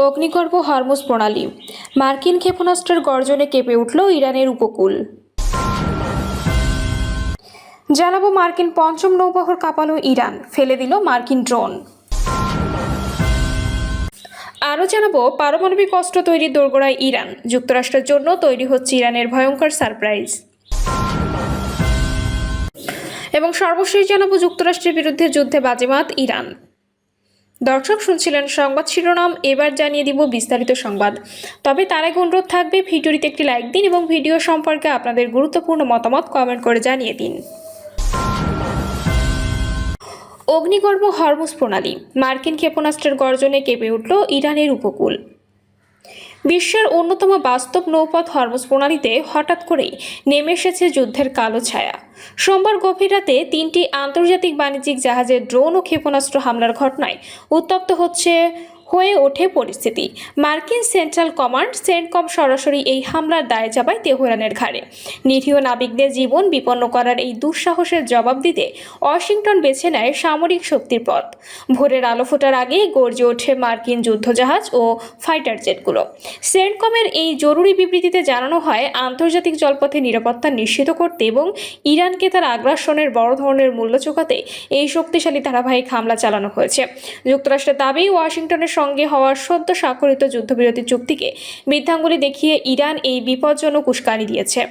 অগ্নিগর্ভ Hormuz প্রণালী। মার্কিন ক্ষেপণাস্ত্রের গর্জনে কেঁপে উঠল ইরানের উপকূল। জানাবো মার্কিন পঞ্চম নৌবহর কাঁপালো ইরান, ফেলে দিল মার্কিন ড্রোন। আরও জানাবো পারমাণবিক অস্ত্র তৈরির দোরগোড়ায় ইরান, যুক্তরাষ্ট্রের জন্য তৈরি হচ্ছে ইরানের ভয়ঙ্কর সারপ্রাইজ। এবং সর্বশেষ জানাবো যুক্তরাষ্ট্রের বিরুদ্ধে যুদ্ধে বাজিমাত ইরান। দর্শক শুনছিলেন সংবাদ শিরোনাম, এবার জানিয়ে দিব বিস্তারিত সংবাদ। তবে তার আগে অনুরোধ থাকবে ভিডিওটিতে একটি লাইক দিন এবং ভিডিও সম্পর্কে আপনাদের গুরুত্বপূর্ণ মতামত কমেন্ট করে জানিয়ে দিন। অগ্নিগর্ভ হরমুজ প্রণালী। মার্কিন ক্ষেপণাস্ত্রের গর্জনে কেঁপে উঠল ইরানের উপকূল। বিশ্বের অন্যতম বাস্তব নৌপথ হরমুজ প্রণালীতে হঠাৎ করেই নেমে এসেছে যুদ্ধের কালো ছায়া। সোমবার গভীর রাতে 3টি আন্তর্জাতিক বাণিজ্যিক জাহাজের ড্রোন ও ক্ষেপণাস্ত্র হামলার ঘটনায় উত্তপ্ত হয়ে ওঠে পরিস্থিতি। মার্কিন সেন্ট্রাল কমান্ড সেন্টকম সরাসরি এই হামলার দায় চাপায় তেহরানের ঘাড়ে। নিরীহ নাবিকদের জীবন বিপন্ন করার এই দুঃসাহসের জবাব দিতে ওয়াশিংটন বেছে নেয় সামরিক শক্তির পথ। ভোরের আলো ফোটার আগে গর্জে ওঠে মার্কিন যুদ্ধজাহাজ ও ফাইটার জেটগুলো। সেন্টকমের এই জরুরি বিবৃতিতে জানানো হয়, আন্তর্জাতিক জলপথে নিরাপত্তা নিশ্চিত করতে এবং ইরানকে তার আগ্রাসনের বড় ধরনের মূল্য চুকাতে এই শক্তিশালী ধারাবাহিক হামলা চালানো হয়েছে। যুক্তরাষ্ট্রের দাবি, ওয়াশিংটনের সঙ্গে হওয়া সদ্য স্বাক্ষরিত যুদ্ধবিরতি চুক্তিকে বৃদ্ধাঙ্গুলি দেখিয়ে ইরান এই বিপজ্জনক উস্কানি দিয়েছে।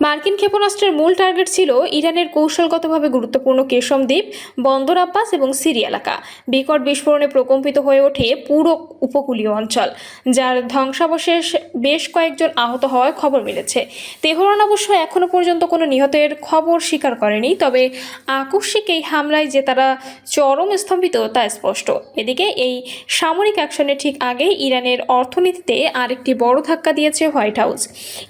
মার্কিন ক্ষেপণাস্ত্রের মূল টার্গেট ছিল ইরানের কৌশলগতভাবে গুরুত্বপূর্ণ কেশম দ্বীপ, বন্দর আব্বাস এবং সিরি এলাকা। বিকট বিস্ফোরণে প্রকম্পিত হয়ে ওঠে পুরো উপকূলীয় অঞ্চল, যার ধ্বংসাবশেষ বেশ কয়েকজন আহত হওয়ার খবর মিলেছে। তেহরান অবশ্য এখনও পর্যন্ত কোনো নিহতের খবর স্বীকার করেনি, তবে আকস্মিক এই হামলায় যে তারা চরম স্তম্ভিত তা স্পষ্ট। এদিকে এই সামরিক অ্যাকশনের ঠিক আগে ইরানের অর্থনীতিতে আরেকটি বড় ধাক্কা দিয়েছে হোয়াইট হাউস।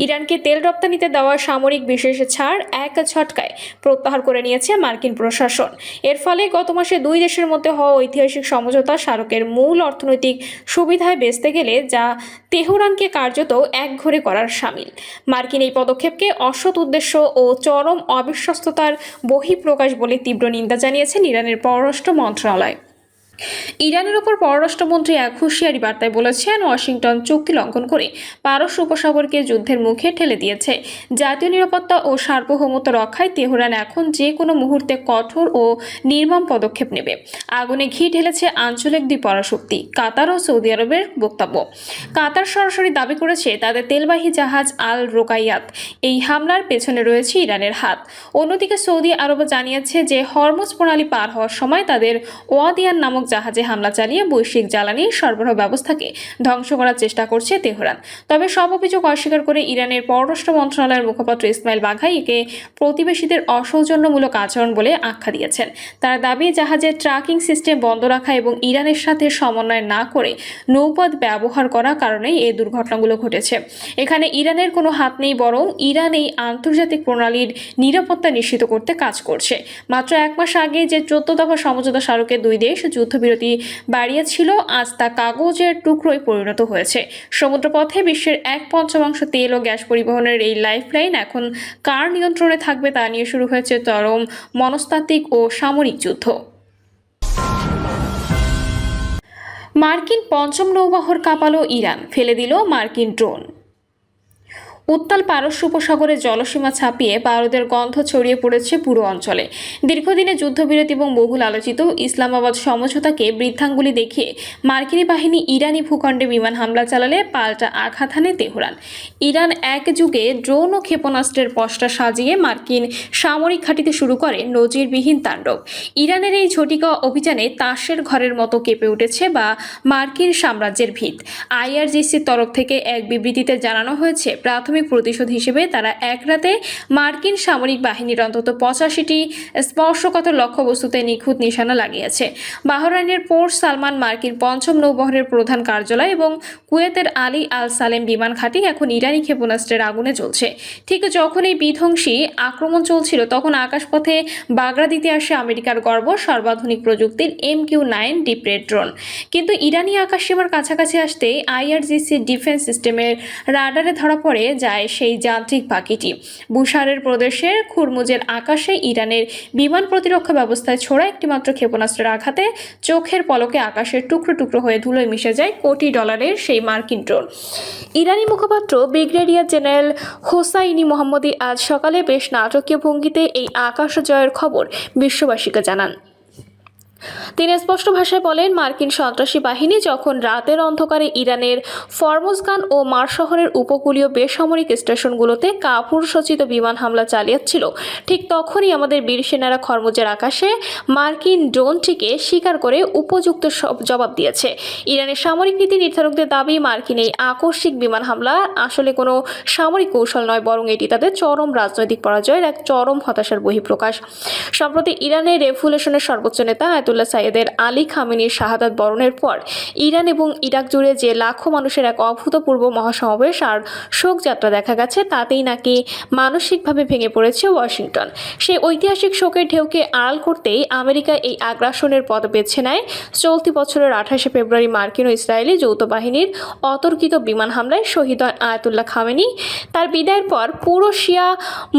ইরানকে তেল রপ্তানিতে দেওয়া সামরিক বিশেষ ছাড় এক ঝটকায় প্রত্যাহার করে নিয়েছে মার্কিন প্রশাসন। এর ফলে গত মাসে দুই দেশের মধ্যে হওয়া ঐতিহাসিক সমঝোতা স্মারকের মূল অর্থনৈতিক সুবিধায় বেচতে গেলে যা তেহরানকে কার্যত একঘরে করার শামিল। মার্কিন এই পদক্ষেপকে অসৎ উদ্দেশ্য ও চরম অবিশ্বস্ততার বহিঃপ্রকাশ বলে তীব্র নিন্দা জানিয়েছেন ইরানের পররাষ্ট্র মন্ত্রণালয়। ইরানের ওপর পররাষ্ট্রমন্ত্রী এক হুঁশিয়ারি বার্তায় বলেছেন, ওয়াশিংটন চুক্তি লঙ্ঘন করে পারস্য উপসাগরকে যুদ্ধের মুখে ঠেলে দিয়েছে। জাতীয় নিরাপত্তা ও সার্বভৌমত্ব রক্ষায় তেহরান এখন যে কোনো মুহূর্তে কঠোর ও নির্মম পদক্ষেপ নেবে। আগুনে ঘি ঢেলেছে আঞ্চলিক দুই পরাশক্তি কাতার ও সৌদি আরবের বক্তব্য। কাতার সরাসরি দাবি করেছে তাদের তেলবাহী জাহাজ আল রোকাইয়াত এই হামলার পেছনে রয়েছে ইরানের হাত। অন্যদিকে সৌদি আরবও জানিয়েছে যে হরমুজ প্রণালী পার হওয়ার সময় তাদের ওয়াদিয়ান নামক জাহাজে হামলা চালিয়ে বৈশ্বিক জ্বালানি সরবরাহ ব্যবস্থাকে ধ্বংস করার চেষ্টা করছে তেহরান। তবে সব অভিযোগ অস্বীকার করে ইরানের পররাষ্ট্র মন্ত্রণালয়ের মুখপাত্র ইসমাইল বাঘাই একে প্রতিবেশীদের অসৌজন্যমূলক আচরণ বলে আখ্যা দিয়েছেন। তার দাবি, জাহাজের ট্র্যাকিং সিস্টেম বন্ধ রাখা এবং ইরানের সাথে সমন্বয় না করে নৌপথ ব্যবহার করার কারণেই এই দুর্ঘটনাগুলো ঘটেছে। এখানে ইরানের কোনো হাত নেই, বরং ইরান এই আন্তর্জাতিক প্রণালীর নিরাপত্তা নিশ্চিত করতে কাজ করছে। মাত্র এক মাস আগে যে 14 দফা সমঝোতা স্মারকে দুই দেশ যুদ্ধবিরতি বাড়িয়েছিল, আজ তা কাগজের টুকরোয় পরিণত হয়েছে। সমুদ্রপথে বিশ্বের 1/5 তেল ও গ্যাস পরিবহনের এই লাইফলাইন এখন কার নিয়ন্ত্রণে থাকবে তা নিয়ে শুরু হয়েছে চরম মনস্তাত্ত্বিক ও সামরিক যুদ্ধ। মার্কিন পঞ্চম নৌবহর কাঁপালো ইরান, ফেলে দিল মার্কিন ড্রোন। উত্তাল পারস্য উপসাগরের জলসীমা ছাপিয়ে বারুদের গন্ধ ছড়িয়ে পড়েছে পুরো অঞ্চলে। দীর্ঘদিনে যুদ্ধবিরতি এবং বহুল আলোচিত ইসলামাবাদ সমঝোতাকে বৃদ্ধাঙ্গুলি দেখিয়ে মার্কিনী বাহিনী ইরানি ভূখণ্ডে বিমান হামলা চালালে পাল্টা আঘাত হানে তেহরান। ইরান এক যুগে ড্রোন ও ক্ষেপণাস্ত্রের পসরা সাজিয়ে মার্কিন সামরিক ঘাঁটিতে শুরু করে নজিরবিহীন তাণ্ডব। ইরানের এই ঝটিকা অভিযানে তাসের ঘরের মতো কেঁপে উঠেছে বা মার্কিন সাম্রাজ্যের ভিত। আইআরজিসির তরফ থেকে এক বিবৃতিতে জানানো হয়েছে, প্রাথমিক প্রতিশোধ হিসেবে তারা এক রাতে মার্কিন সামরিক বাহিনীর অন্তত 85টি স্পর্শকাতর লক্ষ্যবস্তুতে নিখুঁত নিশানা লাগিয়েছে। বাহরাইনের পোর্ট সালমান, মার্কিন পঞ্চম নৌবহরের প্রধান কার্যালয় এবং কুয়েতের আলী আল সালেম বিমান ঘাঁটি এখন ইরানি ক্ষেপণাস্ত্রের আগুনে জ্বলছে। ঠিক যখন এই বিধ্বংসী আক্রমণ চলছিল, তখন আকাশপথে বাগড়া দিতে আসে আমেরিকার গর্ব সর্বাধুনিক প্রযুক্তির MQ-9 ডিপ রেড ড্রোন। কিন্তু ইরানি আকাশসীমার কাছাকাছি আসতেই আইআরজিসি ডিফেন্স সিস্টেমের রাডারে ধরা পড়ে, যা যায় সেই যান্ত্রিক পাখিটি। বুশারের প্রদেশের খুরমুজের আকাশে ইরানের বিমান প্রতিরক্ষা ব্যবস্থায় ছোড়া একটিমাত্র ক্ষেপণাস্ত্রের আঘাতে চোখের পলকে আকাশের টুকরো টুকরো হয়ে ধুলোয় মিশে যায় কোটি ডলারের সেই মার্কিন ড্রোন। ইরানি মুখপাত্র ব্রিগেডিয়ার জেনারেল হোসাইনি মোহাম্মদী আজ সকালে বেশ নাটকীয় ভঙ্গিতে এই আকাশ জয়ের খবর বিশ্ববাসীকে জানান। তিনি স্পষ্ট ভাষায় বলেন, মার্কিন সন্ত্রাসী বাহিনী যখন রাতের অন্ধকারে ইরানের ফরমোজগান ও মার শহরের উপকূলীয় বেসামরিক স্টেশনগুলোতে কাপুরুষোচিত বিমান হামলা চালিয়েছিল, ঠিক তখনই আমাদের বীর সেনারা খরমুজের আকাশে মার্কিন ড্রোনটিকে শিকার করে উপযুক্ত জবাব দিয়েছে। ইরানের সামরিক নীতি নির্ধারকদের দাবি, মার্কিন এই আকস্মিক বিমান হামলা আসলে কোনো সামরিক কৌশল নয়, বরং এটি তাদের চরম রাজনৈতিক পরাজয়ের এক চরম হতাশার বহিঃপ্রকাশ। সম্প্রতি ইরানের রেভলিউশনের সর্বোচ্চ নেতা আয়াতুল্লাহ সাইয়েদের আলী খামেনির শাহাদাত বরণের পর ইরান এবং ইরাক জুড়ে যে লাখো মানুষের এক অভূতপূর্ব মহাসমাবেশ আর শোকযাত্রা দেখা গেছে, তাতেই নাকি মানসিকভাবে ভেঙে পড়েছে ওয়াশিংটন। সেই ঐতিহাসিক শোকের ঢেউকে আড়াল করতেই আমেরিকা এই আগ্রাসনের পথ বেছে নেয়। চলতি বছরের 28শে ফেব্রুয়ারি মার্কিন ও ইসরায়েলি যৌথ বাহিনীর অতর্কিত বিমান হামলায় শহীদ হন আয়াতুল্লাহ খামেনি। তার বিদায়ের পর পুরো শিয়া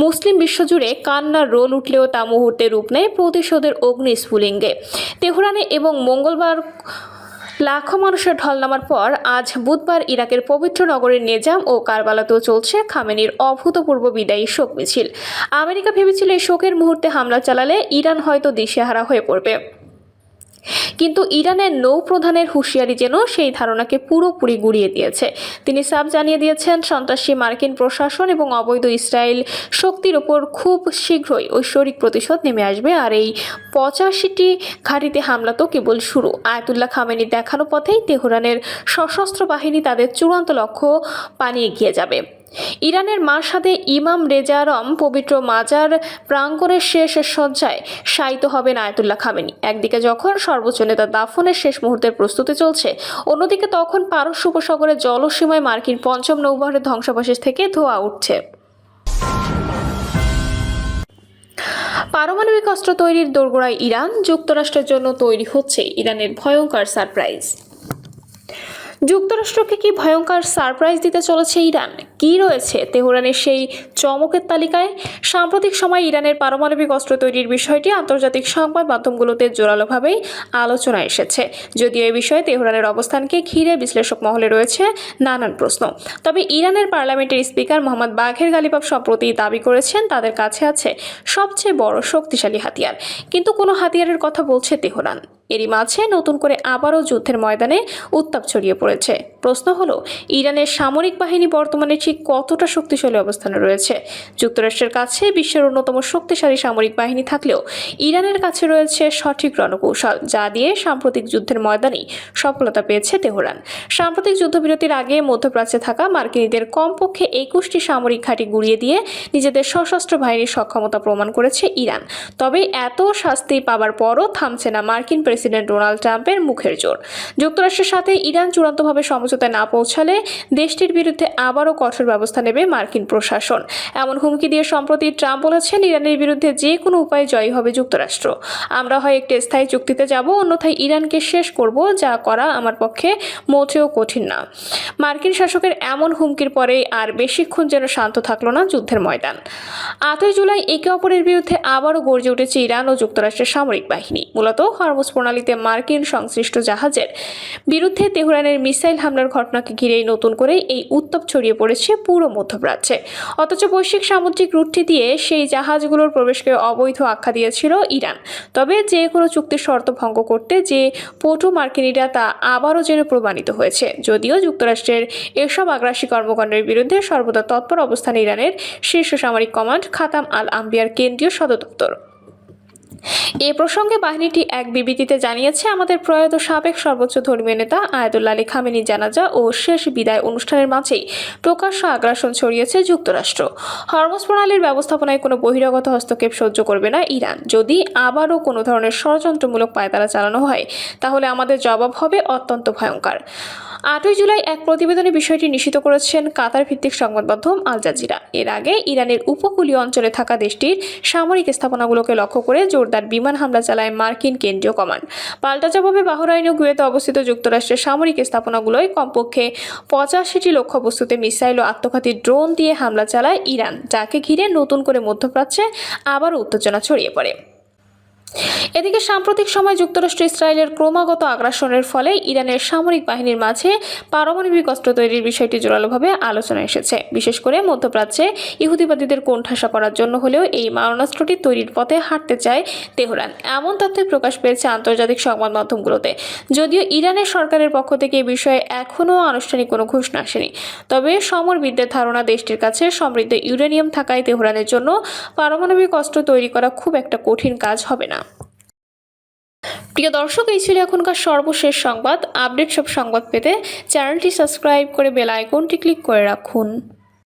মুসলিম বিশ্বজুড়ে কান্নার রোল উঠলেও তা মুহূর্তে রূপ নেয় প্রতিশোধের অগ্নি স্ফুলিঙ্গে। তেহরানে এবং মঙ্গলবার লাখো মানুষের ঢল নামার পর আজ বুধবার ইরাকের পবিত্র নগরের নেজাম ও কারবালাতেও চলছে খামেনির অভূতপূর্ব বিদায়ী শোক মিছিল। আমেরিকা ভেবেছিল এই শোকের মুহূর্তে হামলা চালালে ইরান হয়তো দিশেহারা হয়ে পড়বে, কিন্তু ইরানের নৌপ্রধানের হুঁশিয়ারি যেন সেই ধারণাকে পুরোপুরি গুড়িয়ে দিয়েছে। তিনি সাফ জানিয়ে দিয়েছেন, সন্ত্রাসী মার্কিন প্রশাসন এবং অবৈধ ইসরায়েল শক্তির ওপর খুব শীঘ্রই ঐশ্বরিক প্রতিশোধ নেমে আসবে, আর এই 85টি ঘাঁটিতে হামলা তো কেবল শুরু। আয়াতুল্লাহ খামেনির দেখানো পথেই তেহরানের সশস্ত্র বাহিনী তাদের চূড়ান্ত লক্ষ্য পানে এগিয়ে যাবে। ইরানের মাশহাদে ইমাম রেজারম পবিত্র মাজার প্রাঙ্গণের শেষ শয্যায় শায়িত হবেন আয়াতুল্লাহ খামেনি। একদিকে যখন সর্বোচ্চ নেতা দাফনের শেষ মুহূর্তের প্রস্তুতি চলছে, অন্যদিকে তখন পারস্য উপসাগরের জলসীমায় মার্কিন পঞ্চম নৌবহরের ধ্বংসাবশেষ থেকে ধোঁয়া উঠছে। পারমাণবিক অস্ত্র তৈরির দোরগোড়ায় ইরান, যুক্তরাষ্ট্রের জন্য তৈরি হচ্ছে ইরানের ভয়ঙ্কর সারপ্রাইজ। যুক্তরাষ্ট্রকে কি ভয়ঙ্কর সারপ্রাইজ দিতে চলেছে ইরান? কি রয়েছে তেহরানের সেই চমকের তালিকায়? সাম্প্রতিক সময় ইরানের পারমাণবিক অস্ত্র তৈরির বিষয়টি আন্তর্জাতিক সংবাদ মাধ্যমগুলোতে জোরালোভাবেই আলোচনায় এসেছে। যদিও এই বিষয়ে তেহরানের অবস্থানকে ঘিরে বিশ্লেষক মহলে রয়েছে নানান প্রশ্ন। তবে ইরানের পার্লামেন্টের স্পিকার মোহাম্মদ বাঘের গালিবাফ সম্প্রতি দাবি করেছেন তাদের কাছে আছে সবচেয়ে বড় শক্তিশালী হাতিয়ার, কিন্তু কোনো হাতিয়ারের কথা বলছে তেহরান। এরই মাঝে নতুন করে আবারও যুদ্ধের ময়দানে উত্তাপ ছড়িয়ে পড়েছে। প্রশ্ন হলো, ইরানের সামরিক বাহিনী বর্তমানে ঠিক কতটা শক্তিশালী অবস্থানে রয়েছে? যুক্তরাষ্ট্রের কাছে বিশ্বের অন্যতম শক্তিশালী সামরিক বাহিনী থাকলেও ইরানের কাছে রয়েছে সঠিক রণকৌশল, যা দিয়ে সাম্প্রতিক যুদ্ধের ময়দানেই সফলতা পেয়েছে তেহরান। সাম্প্রতিক যুদ্ধবিরতির আগে মধ্যপ্রাচ্যে থাকা মার্কিনীদের কমপক্ষে 21টি সামরিক ঘাঁটি গুঁড়িয়ে দিয়ে নিজেদের সশস্ত্র বাহিনীর সক্ষমতা প্রমাণ করেছে ইরান। তবে এত শাস্তি পাবার পরও থামছে না মার্কিন প্রেসিডেন্ট ডোনাল্ড ট্রাম্পের মুখের জোর। যুক্তরাষ্ট্রের সাথে ইরান চূড়ান্তভাবে সমঝোতায় না পৌঁছালে দেশটির বিরুদ্ধে আবারও কঠোর ব্যবস্থা নেবে মার্কিন প্রশাসন। এমন হুমকি দিয়ে সম্প্রতি ট্রাম্প বলেছেন, ইরানের বিরুদ্ধে যে কোনো উপায়ে জয়ী হবে যুক্তরাষ্ট্র। আমরা হয় একটি স্থায়ী চুক্তিতে যাব, অন্যথায় ইরানকে শেষ করব, যা করা আমার পক্ষে মোটেও কঠিন না। মার্কিন শাসকের এমন হুমকির পরে আর বেশিক্ষণ যেন শান্ত থাকলো না যুদ্ধের ময়দান। 8 জুলাই একে অপরের বিরুদ্ধে আবারও গর্জে উঠেছে ইরান ও যুক্তরাষ্ট্রের সামরিক বাহিনী। মূলত হরমুজ প্রণালীতে মার্কিন সংশ্লিষ্ট জাহাজের বিরুদ্ধে তেহরানের মিসাইল হামলার ঘটনাকে ঘিরেই নতুন করে এই উত্তাপ ছড়িয়ে পড়েছে পুরো মধ্যপ্রাচ্যে। অথচ বৈশ্বিক সামুদ্রিক রুটটি দিয়ে সেই জাহাজগুলোর প্রবেশকে অবৈধ আখ্যা দিয়েছিল ইরান। তবে যে কোনো চুক্তির শর্ত ভঙ্গ করতে যে পটু মার্কিনীরা, তা আবারও যেন প্রমাণিত হয়েছে। যদিও যুক্তরাষ্ট্রের এসব আগ্রাসী কর্মকাণ্ডের বিরুদ্ধে সর্বদা তৎপর অবস্থানে ইরানের শীর্ষ সামরিক কমান্ড খাতাম আল আম্বিয়ার কেন্দ্রীয় সদর দপ্তর। এ প্রসঙ্গে বাহিনীটি এক বিবৃতিতে জানিয়েছে, আমাদের প্রয়াত সাবেক সর্বোচ্চ ধর্মীয় নেতা আয়াতুল্লাহ আলী খামেনির জানাজা ও শেষ বিদায় অনুষ্ঠানের মাঝেই প্রকাশ্য আগ্রাসন ছড়িয়েছে যুক্তরাষ্ট্র। হরমুজ প্রণালীর ব্যবস্থাপনায় কোনো বহিরাগত হস্তক্ষেপ সহ্য করবে না ইরান। যদি আবারও কোনো ধরনের ষড়যন্ত্রমূলক পায়তারা চালানো হয়, তাহলে আমাদের জবাব হবে অত্যন্ত ভয়ঙ্কর। 8 জুলাই এক প্রতিবেদনে বিষয়টি নিশ্চিত করেছেন কাতার ভিত্তিক সংবাদ মাধ্যম আল জাজিরা। এর আগে ইরানের উপকূলীয় অঞ্চলে থাকা দেশটির সামরিক স্থাপনাগুলোকে লক্ষ্য করে জোর জোরদার বিমান হামলা চালায় মার্কিন কেন্দ্রীয় কমান্ড। পাল্টা জবাবে বাহরাইন ও কুয়েতে অবস্থিত যুক্তরাষ্ট্রের সামরিক স্থাপনাগুলোয় কমপক্ষে 85টি লক্ষ্যবস্তুতে মিসাইল ও আত্মঘাতী ড্রোন দিয়ে হামলা চালায় ইরান, যাকে ঘিরে নতুন করে মধ্যপ্রাচ্যে আবারও উত্তেজনা ছড়িয়ে পড়ে। এদিকে সাম্প্রতিক সময় যুক্তরাষ্ট্র ইসরায়েলের ক্রমাগত আগ্রাসনের ফলে ইরানের সামরিক বাহিনীর মাঝে পারমাণবিক অস্ত্র তৈরির বিষয়টি জোরালোভাবে আলোচনা এসেছে। বিশেষ করে মধ্যপ্রাচ্যে ইহুদিবাদীদের কোণঠাসা করার জন্য হলেও এই মারণাস্ত্রটি তৈরির পথে হাঁটতে চায় তেহরান, এমন তথ্যের প্রকাশ পেয়েছে আন্তর্জাতিক সংবাদ মাধ্যমগুলোতে। যদিও ইরানের সরকারের পক্ষ থেকে এই বিষয়ে এখনও আনুষ্ঠানিক কোনো ঘোষণা আসেনি, তবে সমরবিদদের ধারণা দেশটির কাছে সমৃদ্ধ ইউরেনিয়াম থাকায় তেহরানের জন্য পারমাণবিক অস্ত্র তৈরি করা খুব একটা কঠিন কাজ হবে না। প্রিয় দর্শক, এই ছিল এখনকার সর্বশেষ সংবাদ। আপডেট সব সংবাদ পেতে চ্যানেলটি সাবস্ক্রাইব করে বেল আইকনটি ক্লিক করে রাখুন।